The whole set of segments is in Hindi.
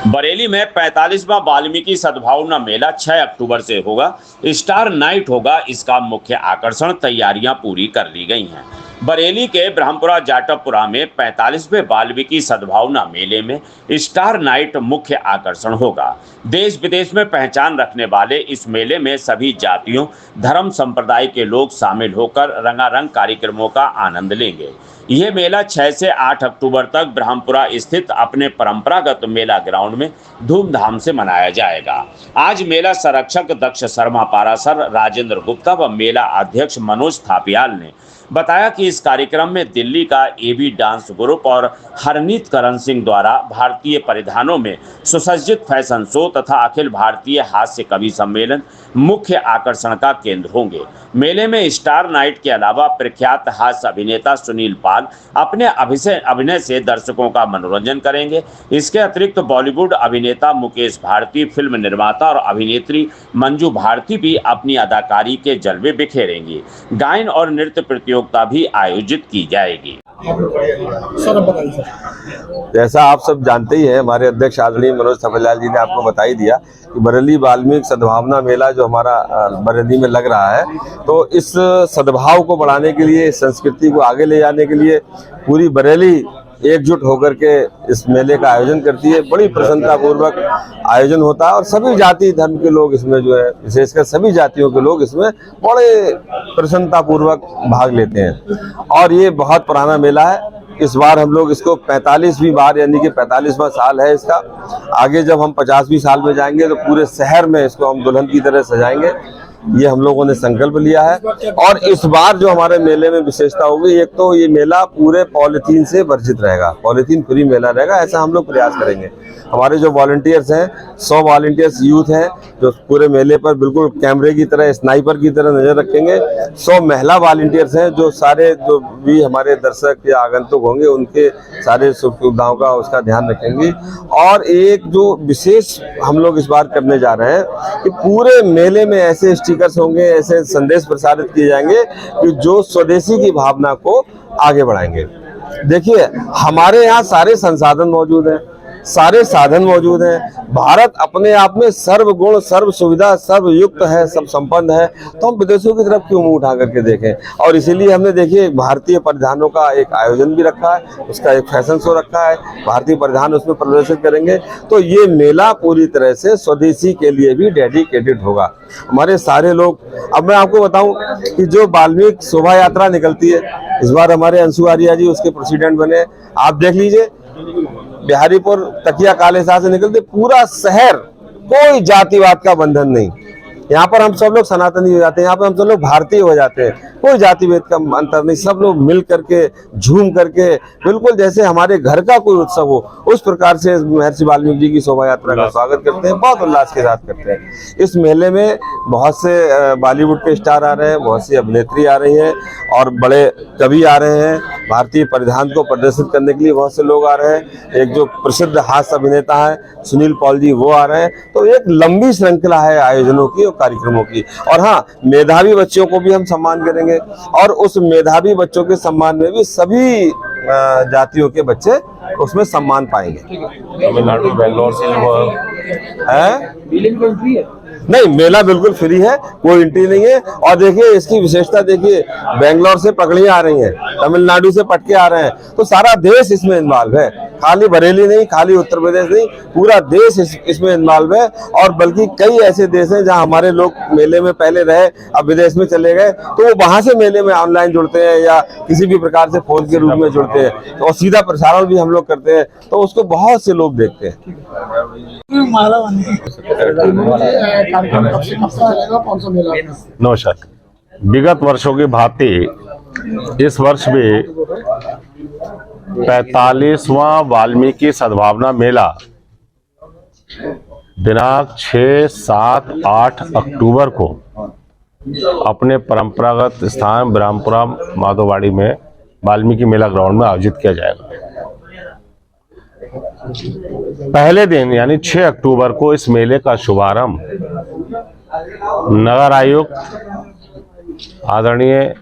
बरेली में 45वां वाल्मीकि सद्भावना मेला 6 अक्टूबर से होगा। स्टार नाइट होगा इसका मुख्य आकर्षण। तैयारियां पूरी कर ली गई हैं। बरेली के ब्रह्मपुरा जाटवपुरा में 45वें वाल्मीकि सद्भावना मेले में स्टार नाइट मुख्य आकर्षण होगा। देश विदेश में पहचान रखने वाले इस मेले में सभी जातियों, धर्म, संप्रदाय के लोग शामिल होकर रंगारंग कार्यक्रमों का आनंद लेंगे। यह मेला 6 से 8 अक्टूबर तक ब्रह्मपुरा स्थित अपने परंपरागत मेला ग्राउंड में धूमधाम से मनाया जाएगा। आज मेला संरक्षक दक्ष शर्मा पारासर, राजेंद्र गुप्ता व मेला अध्यक्ष मनोज थापियाल ने बताया कि इस कार्यक्रम में दिल्ली का एबी डांस ग्रुप और हरनीत करण सिंह द्वारा भारतीय परिधानों में सुसज्जित फैशन शो तथा अखिल भारतीय हास्य कवि सम्मेलन मुख्य आकर्षण का केंद्र होंगे। मेले में स्टार नाइट के अलावा प्रख्यात हास्य अभिनेता सुनील पाल अपने अभिनय से दर्शकों का मनोरंजन करेंगे। इसके अतिरिक्त बॉलीवुड अभिनेता मुकेश भारती, फिल्म निर्माता और अभिनेत्री मंजू भारती भी अपनी अदाकारी के जलवे बिखेरेंगी। गायन और नृत्य प्रतियोगिता भी आयोजित की जाएगी। जैसा आप सब जानते ही हैं, हमारे अध्यक्ष आदरणीय मनोज थापियाल जी ने आपको बता ही दिया कि बरेली वाल्मीकि सद्भावना मेला जो हमारा बरेली में लग रहा है, तो इस सद्भाव को बढ़ाने के लिए, संस्कृति को आगे ले जाने के लिए पूरी बरेली एकजुट होकर के इस मेले का आयोजन करती है। बड़ी प्रसन्नता पूर्वक आयोजन होता है और सभी जाति धर्म के लोग इसमें जो है, विशेषकर सभी जातियों के लोग इसमें बड़े प्रसन्नता पूर्वक भाग लेते हैं। और ये बहुत पुराना मेला है। इस बार हम लोग इसको 45वीं बार, यानी कि 45वां साल है इसका। आगे जब हम 50वीं साल में जाएंगे तो पूरे शहर में इसको हम दुल्हन की तरह सजाएंगे, ये हम लोगों ने संकल्प लिया है। और इस बार जो हमारे मेले में विशेषता होगी, एक तो ये मेला पूरे पॉलीथीन से वर्जित रहेगा, पॉलीथीन फ्री मेला रहेगा, ऐसा हम लोग प्रयास करेंगे। हमारे जो वॉलंटियर्स हैं, 100 वॉलंटियर्स यूथ हैं जो पूरे मेले पर बिल्कुल कैमरे की तरह, स्नाइपर की तरह नजर रखेंगे। 100 महिला वॉलंटियर्स हैं जो सारे जो भी हमारे दर्शक या आगंतुक होंगे उनके सारे सुख सुविधाओं का उसका ध्यान रखेंगे। और एक जो विशेष हम लोग इस बार करने जा रहे हैं कि पूरे मेले में ऐसे स्टिकर्स होंगे, ऐसे संदेश प्रसारित किए जाएंगे कि जो स्वदेशी की भावना को आगे बढ़ाएंगे। देखिए, हमारे यहाँ सारे संसाधन मौजूद हैं, सारे साधन मौजूद हैं। भारत अपने आप में सर्वगुण, सर्व सुविधा, सर्वयुक्त है, सब संपन्न है, तो हम विदेशों की तरफ क्यों मुंह उठा करके देखें। और इसीलिए हमने देखिए भारतीय परिधानों का एक आयोजन भी रखा है, उसका एक फैशन शो रखा है, भारतीय परिधान उसमें प्रदर्शित करेंगे। तो ये मेला पूरी तरह से स्वदेशी के लिए भी डेडिकेटेड होगा। हमारे सारे लोग, अब मैं आपको बताऊं कि जो वाल्मीकि शोभा यात्रा निकलती है, इस बार हमारे अंशु आर्या जी उसके प्रेसिडेंट बने। आप देख लीजिए, बिहारीपुर तकिया कालेसा से निकलते पूरा शहर, कोई जातिवाद का बंधन नहीं। यहाँ पर हम सब लोग सनातनी हो जाते हैं, यहाँ पर हम सब लोग भारतीय हो जाते हैं, कोई जाति भेद का अंतर नहीं। सब लोग मिल करके, झूम करके, बिल्कुल जैसे हमारे घर का कोई उत्सव हो उस प्रकार से महर्षि वाल्मीकि जी की शोभा यात्रा का स्वागत करते हैं, बहुत उल्लास के साथ करते हैं। इस मेले में बहुत से बॉलीवुड के स्टार आ रहे हैं, बहुत सी अभिनेत्री आ रही हैं और बड़े कवि आ रहे हैं। भारतीय परिधान को प्रदर्शित करने के लिए बहुत से लोग आ रहे हैं। एक जो प्रसिद्ध हास्य अभिनेता है सुनील पाल जी, वो आ रहे हैं। तो एक लंबी श्रृंखला है आयोजनों की और कार्यक्रमों की। और हाँ, मेधावी बच्चों को भी हम सम्मान करेंगे और उस मेधावी बच्चों के सम्मान में भी सभी जातियों के बच्चे उसमें सम्मान पाएंगे। तमिलनाडु, बेंगलोर से है नहीं, मेला बिल्कुल फ्री है, कोई एंट्री नहीं है। और देखिए इसकी विशेषता देखिए, बेंगलोर से पगड़ियां आ रही हैं, तमिलनाडु से पटके आ रहे हैं, तो सारा देश इसमें इन्वॉल्व है। खाली बरेली नहीं, खाली उत्तर प्रदेश नहीं, पूरा देश इसमें इन्वॉल्व है। और बल्कि कई ऐसे देश हैं जहां हमारे लोग मेले में पहले रहे, अब विदेश में चले गए, तो वो वहां से मेले में ऑनलाइन जुड़ते हैं या किसी भी प्रकार से फोन के रूप में जुड़ते हैं, और सीधा प्रसारण भी हम लोग करते हैं, तो उसको बहुत से लोग देखते हैं। नमस्कार। विगत वर्षों की भांति इस वर्ष भी 45वां वाल्मीकि सद्भावना मेला दिनांक 6, 7, 8 अक्टूबर को अपने परंपरागत स्थान ब्रह्मपुरा माधोवाड़ी में वाल्मीकि मेला ग्राउंड में आयोजित किया जाएगा। पहले दिन यानी 6 अक्टूबर को इस मेले का शुभारंभ नगर आयुक्त आदरणीय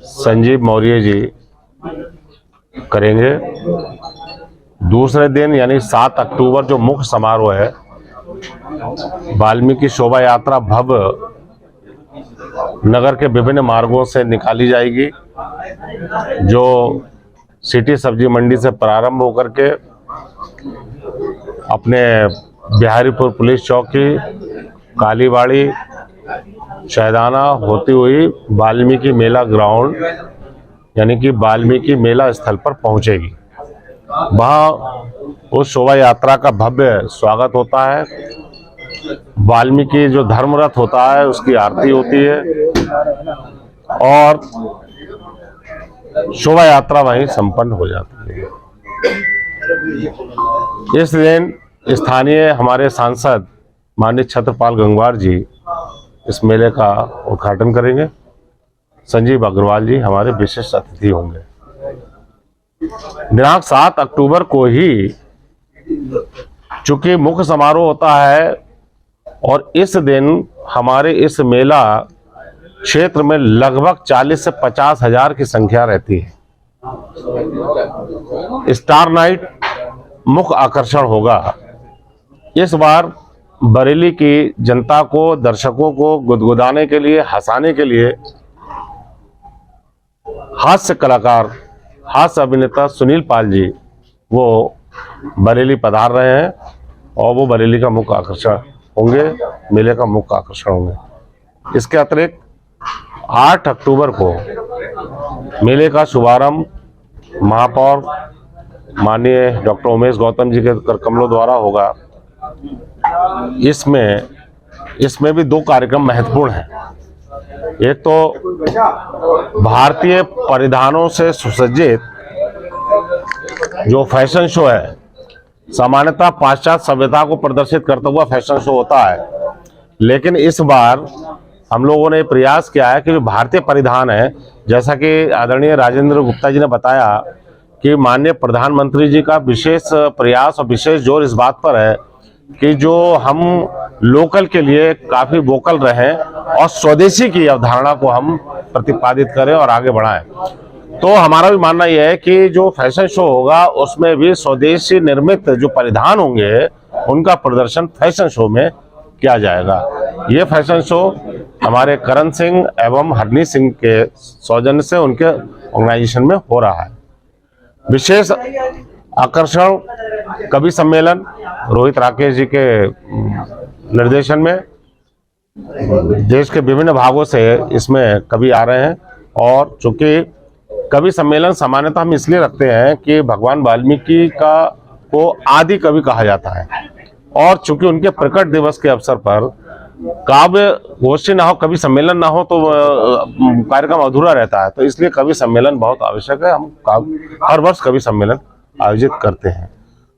संजीव मौर्य जी करेंगे। दूसरे दिन यानी 7 अक्टूबर जो मुख्य समारोह है, वाल्मीकि शोभा यात्रा भव्य नगर के विभिन्न मार्गों से निकाली जाएगी, जो सिटी सब्जी मंडी से प्रारंभ होकर के अपने बिहारीपुर पुलिस चौकी, कालीबाड़ी, शहदाना होती हुई वाल्मीकि मेला ग्राउंड यानी कि वाल्मीकि मेला स्थल पर पहुंचेगी। वहाँ उस शोभा यात्रा का भव्य स्वागत होता है। वाल्मीकि जो धर्मरथ होता है उसकी आरती होती है और शोभा यात्रा वहीं संपन्न हो जाती है। इस दिन स्थानीय हमारे सांसद माननीय छत्रपाल गंगवार जी इस मेले का उद्घाटन करेंगे। संजीव अग्रवाल जी हमारे विशिष्ट अतिथि होंगे। दिनांक 7 अक्टूबर को ही चूंकि मुख्य समारोह होता है और इस दिन हमारे इस मेला क्षेत्र में लगभग 40 से 50 हजार की संख्या रहती है। स्टार नाइट मुख्य आकर्षण होगा। इस बार बरेली की जनता को, दर्शकों को गुदगुदाने के लिए, हंसाने के लिए हास्य कलाकार, हास्य अभिनेता सुनील पाल जी वो बरेली पधार रहे हैं और वो बरेली का मुख्य आकर्षण होंगे, मेले का मुख्य आकर्षण होंगे। इसके अतिरिक्त 8 अक्टूबर को मेले का शुभारंभ महापौर माननीय डॉक्टर उमेश गौतम जी के कर कमलों द्वारा होगा। इसमें भी 2 कार्यक्रम महत्वपूर्ण हैं। एक तो भारतीय परिधानों से सुसज्जित जो फैशन शो है, सामान्यतः पाश्चात्य सभ्यता को प्रदर्शित करता हुआ फैशन शो होता है, लेकिन इस बार हम लोगों ने प्रयास किया है कि जो भारतीय परिधान है, जैसा कि आदरणीय राजेंद्र गुप्ता जी ने बताया कि माननीय प्रधानमंत्री जी का विशेष प्रयास और विशेष जोर इस बात पर है कि जो हम लोकल के लिए काफी वोकल रहें और स्वदेशी की अवधारणा को हम प्रतिपादित करें और आगे बढ़ाएं। तो हमारा भी मानना यह है कि जो फैशन शो होगा उसमें भी स्वदेशी निर्मित जो परिधान होंगे उनका प्रदर्शन फैशन शो में किया जाएगा। ये फैशन शो हमारे करण सिंह एवं हरनी सिंह के सौजन्य से उनके ऑर्गेनाइजेशन में हो रहा है। विशेष आकर्षण कवि सम्मेलन रोहित राकेश जी के निर्देशन में देश के विभिन्न भागों से इसमें कवि आ रहे हैं। और चूंकि कवि सम्मेलन सामान्यतः हम इसलिए रखते हैं कि भगवान वाल्मीकि को आदि कवि कहा जाता है और चूंकि उनके प्रकट दिवस के अवसर पर काव्य गोष्ठी ना हो, कवि सम्मेलन ना हो तो कार्यक्रम अधूरा रहता है। तो इसलिए कवि सम्मेलन बहुत आवश्यक है। हम हर वर्ष कवि सम्मेलन आयोजित करते हैं।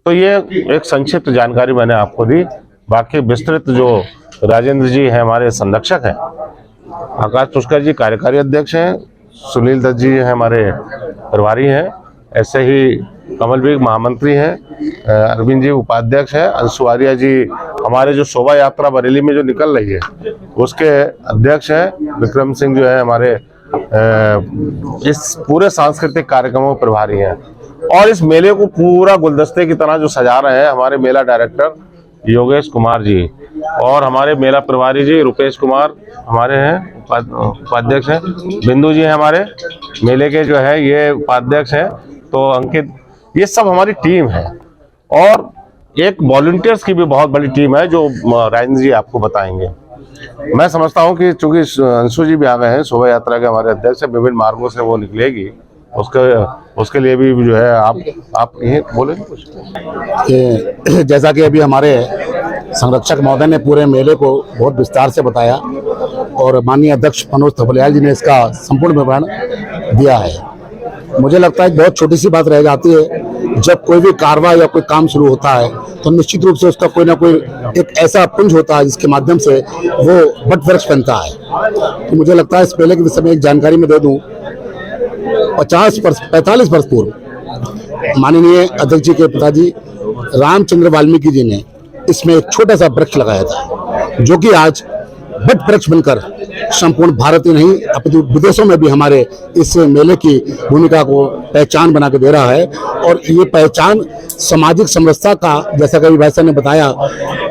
तो ये एक संक्षिप्त जानकारी मैंने आपको दी। बाकी विस्तृत जो राजेंद्र जी हैं हमारे संरक्षक हैं, आकाश पुष्कर जी कार्यकारी अध्यक्ष हैं, सुनील दत्त जी हैं हमारे प्रभारी हैं, ऐसे ही कमल बेग महामंत्री हैं, अरविंद जी उपाध्यक्ष हैं, अंशु आर्या जी हमारे जो शोभा यात्रा बरेली में जो निकल रही है उसके अध्यक्ष हैं, विक्रम सिंह जो है हमारे इस पूरे सांस्कृतिक कार्यक्रमों में प्रभारी हैं। और इस मेले को पूरा गुलदस्ते की तरह जो सजा रहे हैं हमारे मेला डायरेक्टर योगेश कुमार जी और हमारे मेला प्रभारी जी रुपेश कुमार हमारे हैं, उपाध्यक्ष हैं, बिंदु जी हैं हमारे मेले के जो है ये उपाध्यक्ष हैं, तो अंकित, ये सब हमारी टीम है। और एक वॉलंटियर्स की भी बहुत बड़ी टीम है जो राजेंद्र जी आपको बताएंगे। मैं समझता हूं कि चूंकि अंशु जी भी आ गए हैं, शोभा यात्रा के हमारे अध्यक्ष, विभिन्न मार्गों से वो निकलेगी, उसके लिए भी जो है आप यही बोलेंगे कुछ। जैसा कि अभी हमारे संरक्षक महोदय ने पूरे मेले को बहुत विस्तार से बताया और माननीय अध्यक्ष मनोज थपलियाल जी ने इसका संपूर्ण विवरण दिया है। मुझे लगता है बहुत छोटी सी बात रह जाती है, जब कोई भी कार्रवाई या कोई काम शुरू होता है तो निश्चित रूप से उसका कोई ना कोई एक ऐसा पुंज होता है जिसके माध्यम से वो बट वृक्ष बनता है। तो मुझे लगता है इस मेले के विषय में एक जानकारी में दे दूं, 45 वर्ष पूर्व माननीय अध्यक्ष जी के पिताजी रामचंद्र वाल्मीकि जी ने इसमें एक छोटा सा वृक्ष लगाया था, जो कि आज बट वृक्ष बनकर संपूर्ण भारत ही नहीं अपने विदेशों में भी हमारे इस मेले की भूमिका को पहचान बना के दे रहा है। और ये पहचान सामाजिक समरसता का, जैसा कभी भाई साहब ने बताया,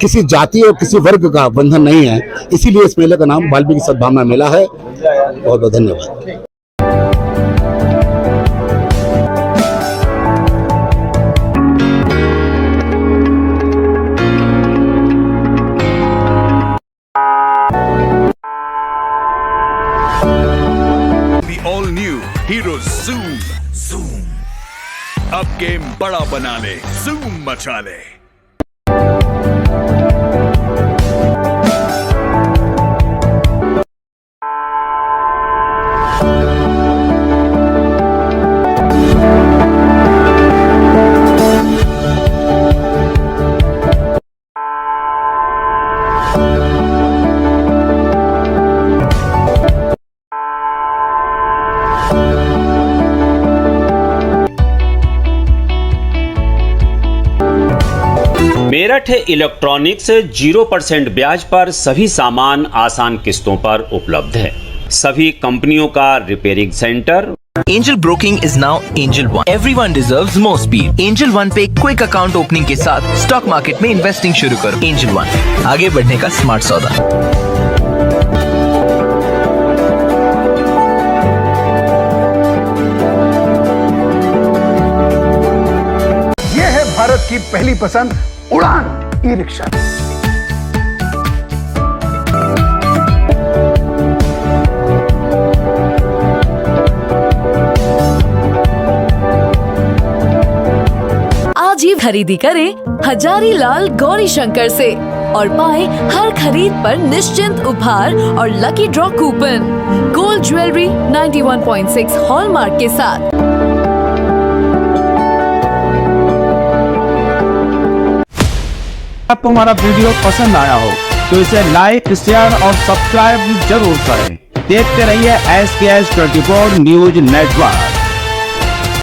किसी जाति और किसी वर्ग का बंधन नहीं है। इसीलिए इस मेले का नाम वाल्मीकि सद्भावना मेला है। बहुत बहुत धन्यवाद। The all new Hero Zoom. अब गेम बड़ा बना ले, Zoom मचा ले। मेरठ इलेक्ट्रॉनिक्स 0% ब्याज पर सभी सामान आसान किस्तों पर उपलब्ध है। सभी कंपनियों का repairing centre. Angel Broking is now Angel One. Everyone deserves more speed. Angel One पे क्विक अकाउंट ओपनिंग के साथ स्टॉक मार्केट में इन्वेस्टिंग शुरू करो। Angel One, आगे बढ़ने का स्मार्ट सौदा। ये है भारत की पहली पसंद उड़ान ई-रिक्शा। आज ही खरीदी करें हजारीलाल गौरी शंकर से और पाएं हर खरीद पर निश्चिंत उपहार और lucky draw coupon. Gold jewellery 91.6 hallmark के साथ। आपको हमारा वीडियो पसंद आया हो तो इसे लाइक, शेयर और सब्सक्राइब जरूर करें। देखते रहिए SKS 24 न्यूज नेटवर्क।